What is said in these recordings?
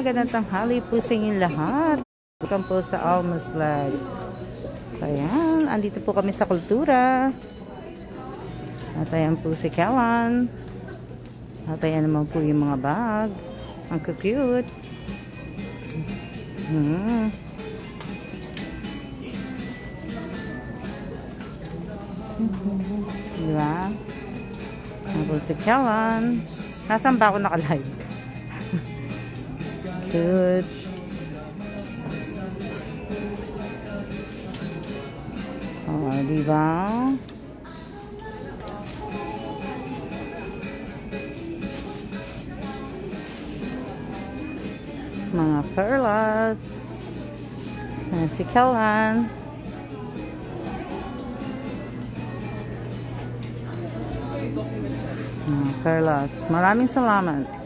Magandang tanghali po sa inyo lahat. Welcome po sa Alma's Vlog. So, ayan, andito po kami sa kultura. At ayan po si Kawan. At ayan naman po yung mga bag. Ang cute. Diba? Ayan po si Kawan. Nasaan ba ako naka-live? Good. Oh, diba? Mga perlas. Si Kellan. Mga perlas. Maraming salamat.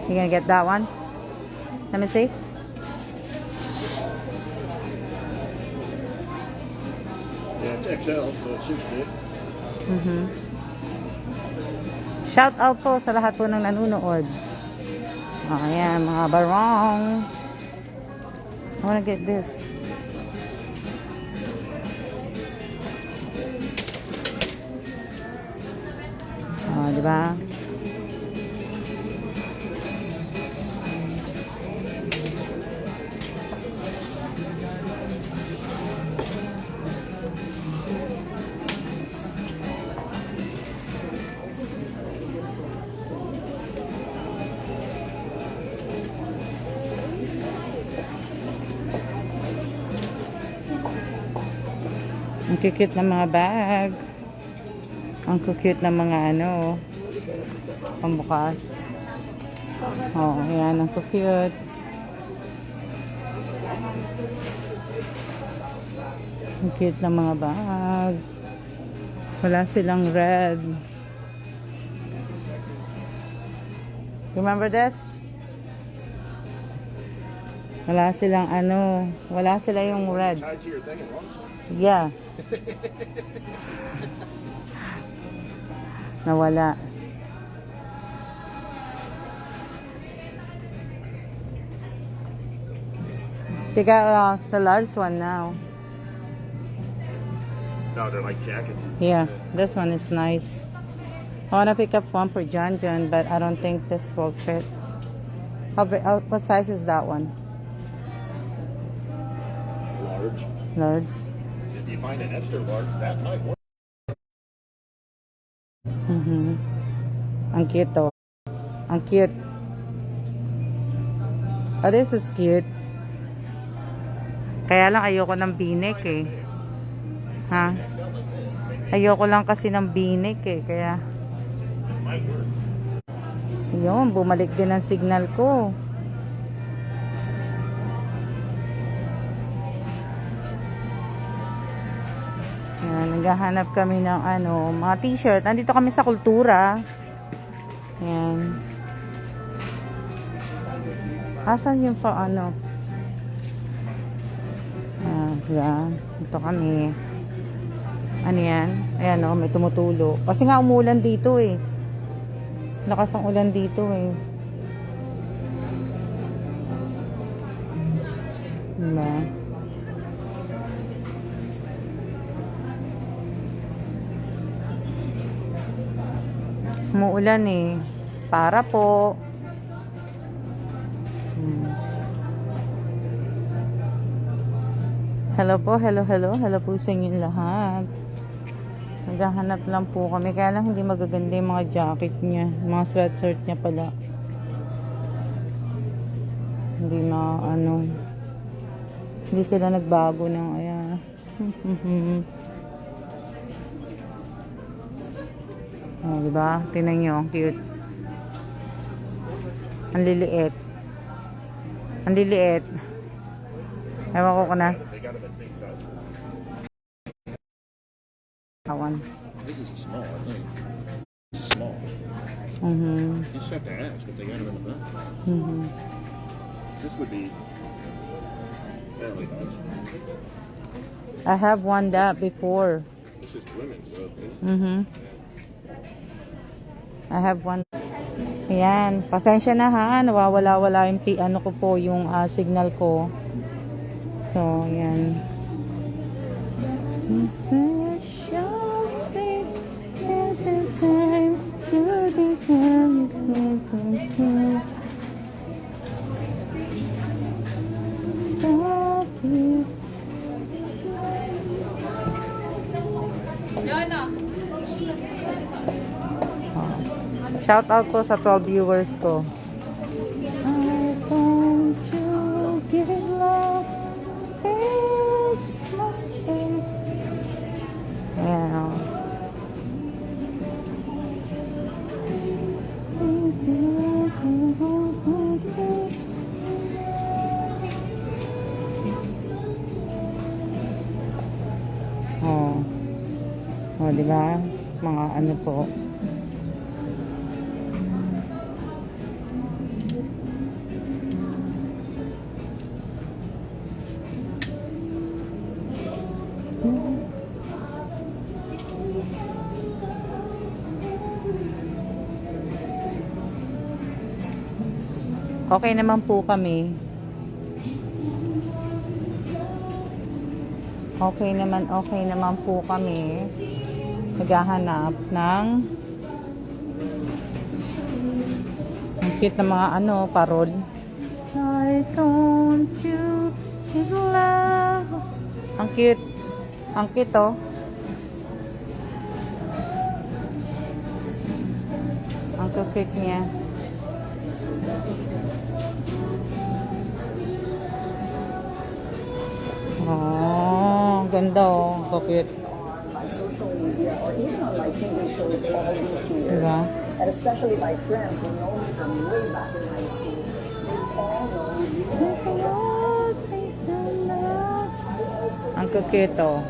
You gonna get that one? Let me see. Yeah, it's XL, so it should fit. Shout out po sa lahat po ng nanonood. Oh, ayan, mga barong. I wanna get this. Oh, diba? Ang cute ng mga bag. Ang cute ng mga ano, pambukas. Oh, ayan, ang cute. Ang cute ng mga bag. Wala silang red. Remember this? Wala silang ano, wala sila yung red. Tied to your thing and lunch. Yeah. Nawala. They got the large one now. No, they're like jackets. Yeah, this one is nice. I want to pick up one for John, but I don't think this will fit. What size is that one? Large. Large. If you find an extra large, that might work. Ang cute to. Ang cute. Oh, this is cute. Kaya lang ayoko ng binik eh. Ha? Ayoko lang kasi ng binik eh. Kaya, Might work. yun, bumalik din ang signal ko. Yan, naghahanap kami ng ano, mga t-shirt. Nandito kami sa kultura. Yan. Asan yung pa ano? Yan. Ito kami. Ano yan? Ayan o, may tumutulo. Kasi nga umulan dito eh. Lakas ang ulan dito eh. Diba? Umuulan eh. Para po. Hello po, hello po sa inyo lahat. Naghahanap lang po kami, kaya lang hindi magaganda yung mga jacket niya, mga sweatshirt niya pala. Hindi na ano, hindi sila nagbago ng ayan. Oh, diba? Tingnan nyo, cute. Ang liliit. Ang liliit. Ewan ko kung nas. They got them at big size. Kawan. This is a small, I think. This is small. You just have to ask if they got them in the back. This would be fairly nice. I have one that before. This is women's, though. Mm-hmm. I have one. Ayan. Pasensya na ha. Nawawala-wala yung ano ko po, yung signal ko. So, ayan. Shout out po sa 12 viewers ko. I want to give it love Christmas Day. Ayan o. Oh, diba? Mga ano po. Okay naman po kami. Okay naman po kami. Naghahanap ng ang cute na mga ano, parod. I don't you give love. Ang cute. Ang cute oh. Ang cute niya. Oh, ganda oh. Cute. By social media or even on my TV shows all these years. Diba? And especially my friends who know me from way back in high school. They all know you. Ang cute oh.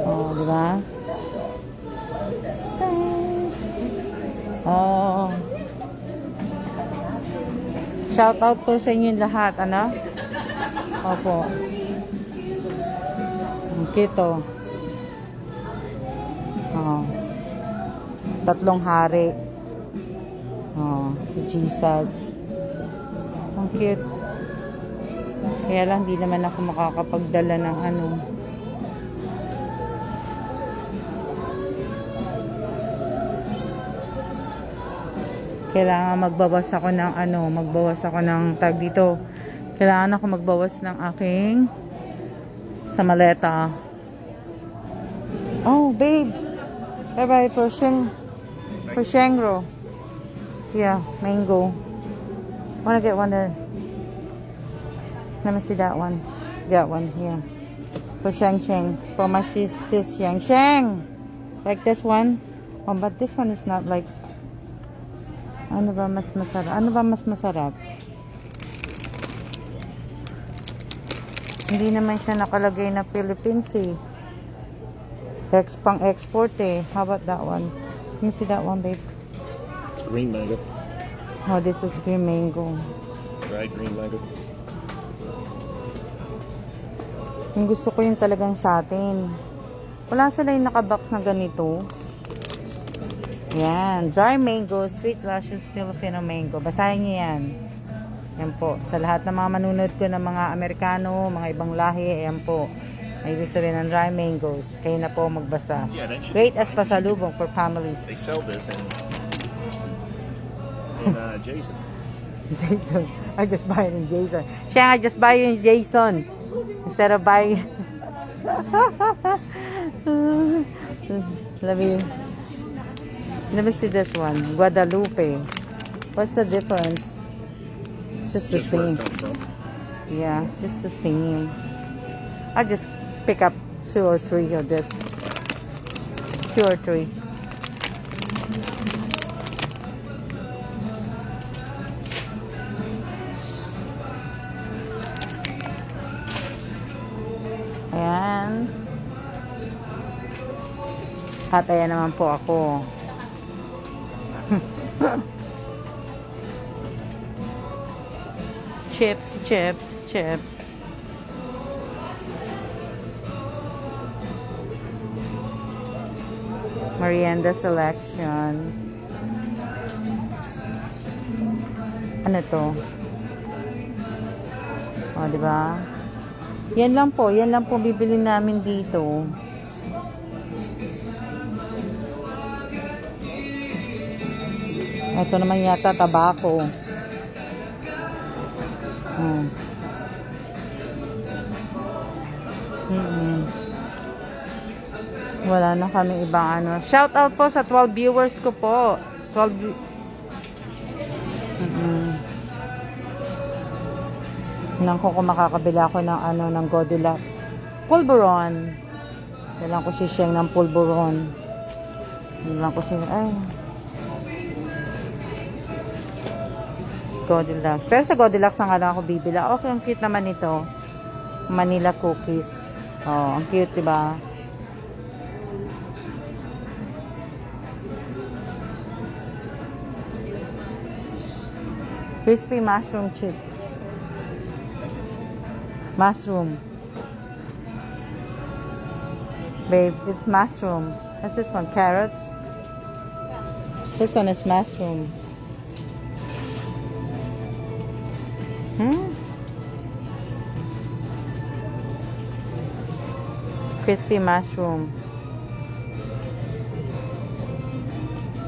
Oh, diba? Oh. Shout out po sa inyo lahat, ano? Opo. Ang cute oh. Oh. Tatlong hari. Oh, Jesus. Ang cute. Kaya lang di naman ako makakapagdala ng ano. Kailangan magbawas ako ng ano, magbawas ako ng tag dito. Kailangan ako magbawas ng aking sa maleta. Oh, babe. Bye-bye for Shengro. Yeah, mango. Wanna get one there? Let me see that one. That one here. For Sheng. For my sis Sheng. Like this one. Oh, but this one is not like... Ano ba mas masarap? Hindi naman siya nakalagay na Philippines eh. Pang-export eh. How about that one? Let me see that one, babe. Green mango. Oh, this is green mango. Dried green mango. Yung gusto ko yung talagang sa atin. Wala sila yung nakabox na ganito. Yan. Dry mango, sweet luscious Filipino mango. Basahin niyo yan. Yan po. Sa lahat ng mga manunod ko ng mga Amerikano, mga ibang lahi, yan po. May gusto rin ng dry mangoes. Kayo na po magbasa. Yeah, that should Great as pasalubong for families. They sell this in Jason. Jason. I just buy it in Jason. Siya, I just buy it in Jason. Instead of buying... Let me see this one. Guadalupe. What's the difference? It's just the same. Yeah, just the same. I just pick up 2 or 3 of this. 2 or 3. Ayan. At ayan naman po ako. chips. Merienda selection. Ano to? O, diba? Yan lang po bibili namin dito. Ito naman yata tabako. Wala na kami ibang ano. Shout out po sa 12 viewers ko po. 12 Nang ko makakabila ko ng ano ng Goldilocks Pulveron. Kailangan ko siyang ng Pulveron. Kailangan ko siya Goldilocks. Pero sa Goldilocks na nga lang ako bibila. Okay, ang cute naman ito. Manila cookies. Oh, ang cute, diba? Crispy mushroom chips. Mushroom. Babe, it's mushroom. What's this one? Carrots? This one is mushroom. Crispy mushroom.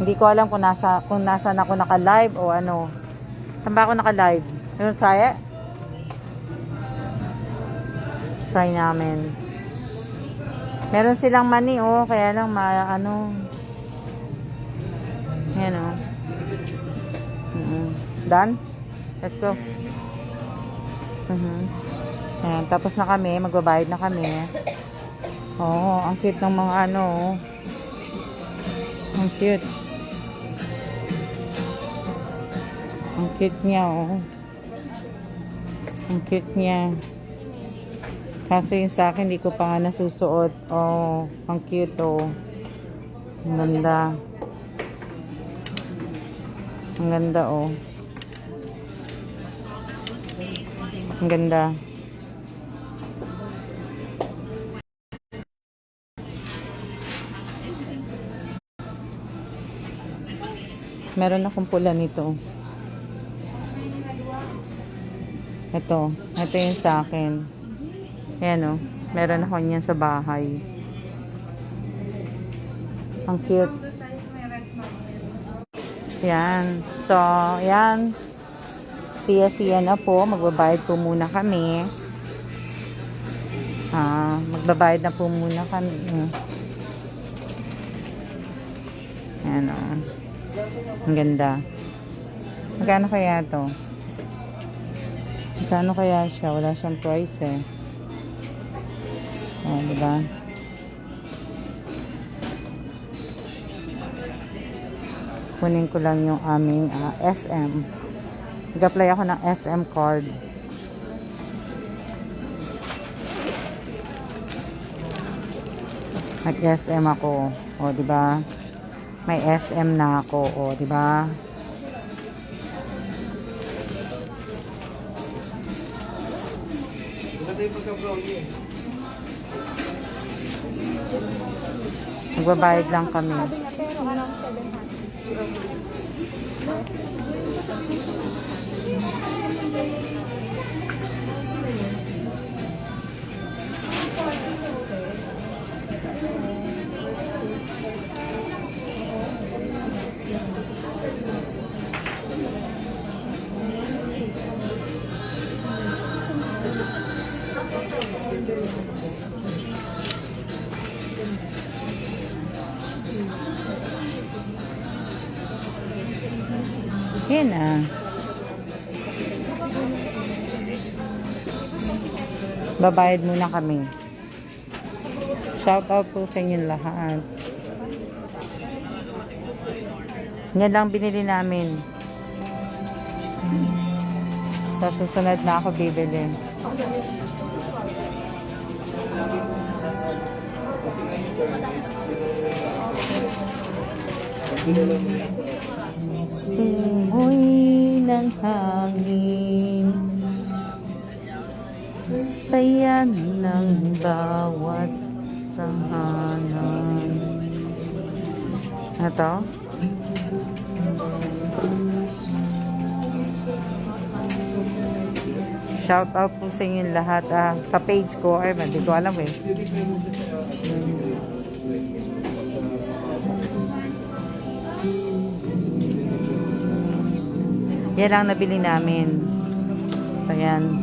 Hindi ko alam kung nasaan ako naka-live o ano. Saan ba ako naka-live? You wanna try it? Try namin. Meron silang mani, oh. Kaya lang, ano. Yan, oh. Done? Let's go. Ayan, tapos na kami. Magbabayad na kami. Oh, ang cute ng mga ano, oh. Ang cute. Ang cute niya, oh. Ang cute niya. Kaso yung sa akin, hindi ko pa nga nasusuot. Oh, ang cute, oh. Ang ganda. Ang ganda, oh. Ang ganda. Meron akong pula nito. Ito yung sa akin. Ayan, oh. Meron ako niyan sa bahay. Ang cute. Yan. So, yan. Siya na po. Magbabayad po muna kami. Magbabayad na po muna kami. Yan, oh. Ang ganda. Magkano kaya to? Magkano kaya siya? Wala siyang price, eh. Oh, diba? Kunin ko lang yung aming SM. Nag-apply ako ng SM card. Nag-SM ako. O, diba? May SM na ako. O, diba? Magbabayad lang kami. Yan na. Babayad muna kami. Shout out po sa inyong lahat. Yan lang binili namin. Sa susunod na ako bibili. Simoy ng hangin, saya ng bawat tahanan. Ito. Shout out po sa inyo lahat sa page ko. Ay, hindi ko alam eh. Yan lang nabili namin. So, yan.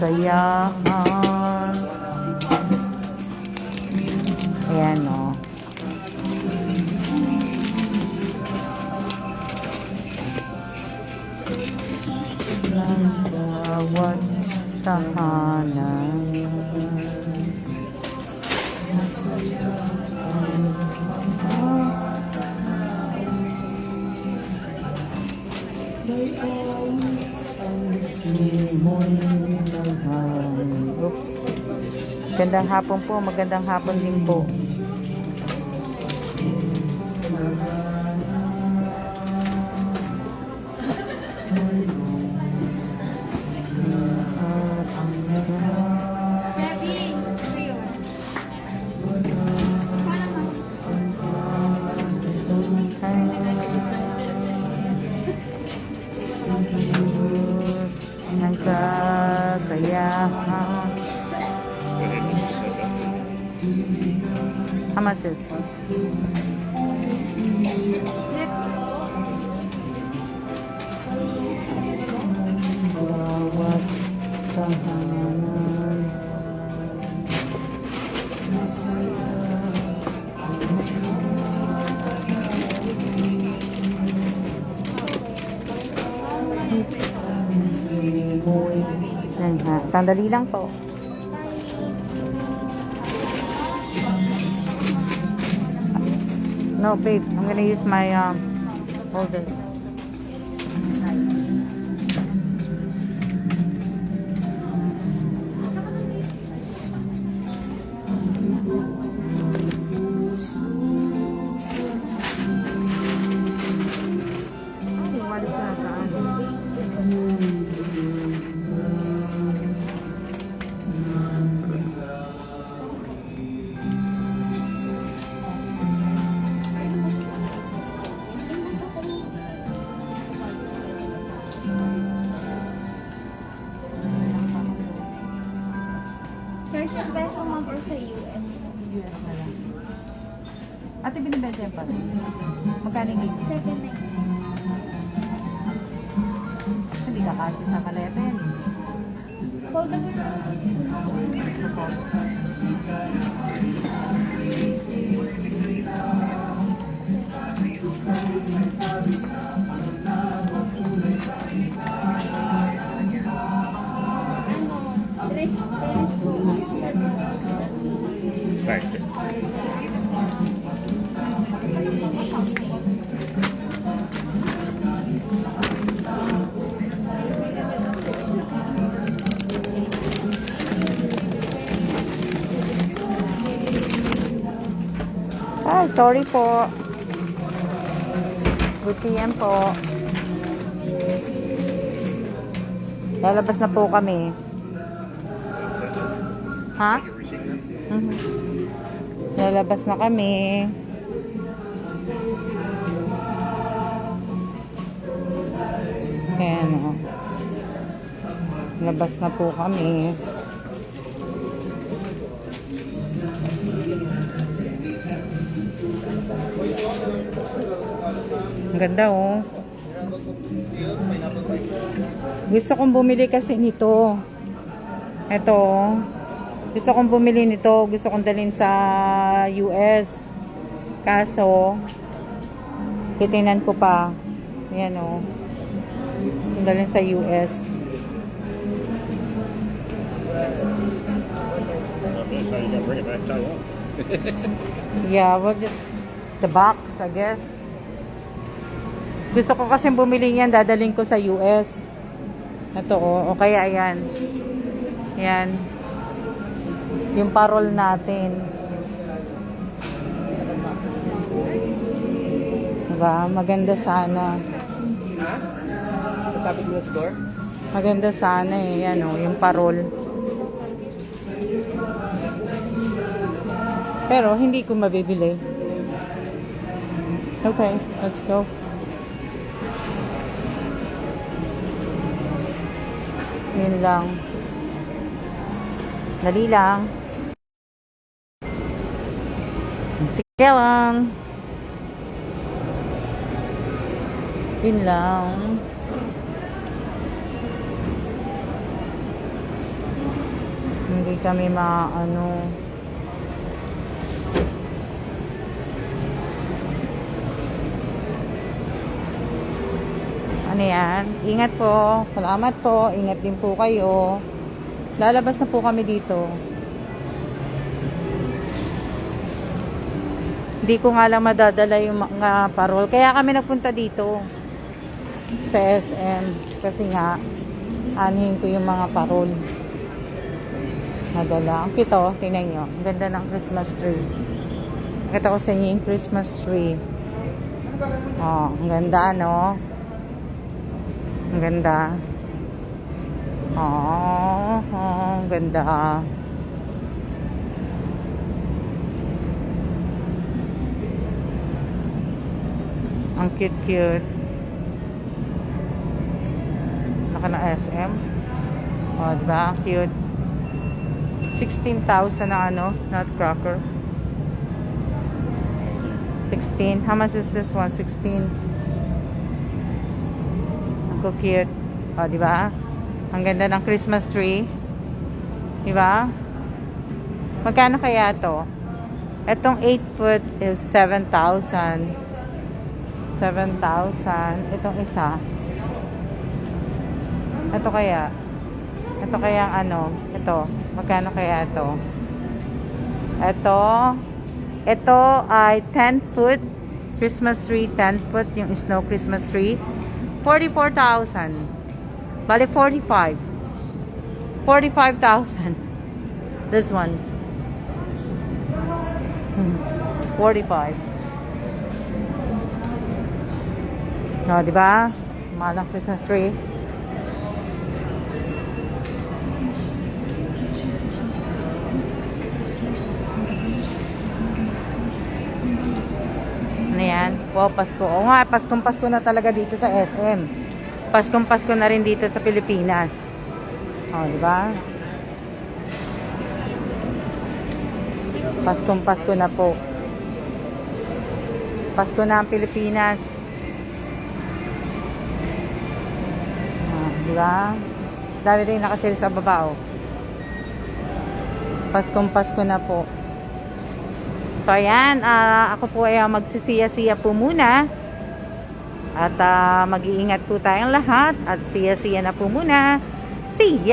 Sayahan. Ayan o. Bawat tahanan. Oops. Magandang hapon po. Magandang hapon din po. Ang kasayahan. How much is? Bawat tahanan. Sandali lang po. No, babe. I'm gonna use my holders. Persian peso ma'am or sa US? US na lang. Ate, binibenta yan pa rin. Magkano yung 7.9. Hindi ka kasi sa kaleta yan. Fold up. Tres po. Thanks. Ah, sorry po. Good PM po. Lalabas na po kami. Ha? Lalabas na kami. Ayan o. Labas na po kami. Ang ganda oh. Gusto kong bumili kasi nito. Ito oh. Gusto kong bumili nito. Gusto kong dalhin sa US. Kaso, titingnan ko pa. Ayan o. Dalhin sa US. Okay, so you gotta bring it back to Taiwan. Yeah, well just the box, I guess. Gusto ko kasi bumili niyan. Dadalhin ko sa US. Ito o. O kaya ayan. Ayan. Yung parol natin. Diba? Maganda sana. Ha? Sabi ko sa door? Maganda sana eh. Ano, yung parol. Pero hindi ko mabibili. Okay, let's go. Yun lang. Dali lang. Sige lang. Yun lang. Hindi kami maano. Ano yan? Ingat po. Salamat po. Ingat din po kayo. Lalabas na po kami dito. Hindi ko nga lang madadala yung mga parol. Kaya kami nagpunta dito sa SM. Kasi nga, anihin ko yung mga parol. Madala. Ang cute oh. Tingnan nyo. Ang ganda ng Christmas tree. Nakita ko sa inyo yung Christmas tree. Oh, ang ganda, no? Ang ganda. Oh, ang ganda. Ang cute-cute. Naka na SM. Oh, diba? Ang cute. 16,000 na ano, nutcracker. 16. How much is this one? 16. Ang cute. O, diba? Ang ganda ng Christmas tree. Diba? Magkano kaya to? Etong 8 foot is 7,000. 7,000. Itong isa. Ito kaya. Ito kaya ang ano. Ito. Magkano kaya ito? Ito ay 10 foot Christmas tree. 10 foot yung snow Christmas tree. 44,000. Bali 45. 45,000. This one. 45. No, di ba? Mahal ang Christmas tree. Ano yan? Wow, Pasko. Oo nga, Paskong-Pasko na talaga dito sa SM. Paskong-Pasko na rin dito sa Pilipinas. O, di ba? Paskong-Pasko na po. Pasko na ang Pilipinas. Di ba? Dami rin nakasale sa baba, oh. Paskong-Pasko na po. So, ayan. Ako po ay magsisiya-siya po muna. At mag-iingat po tayong lahat. At siya-siya na po muna. See ya!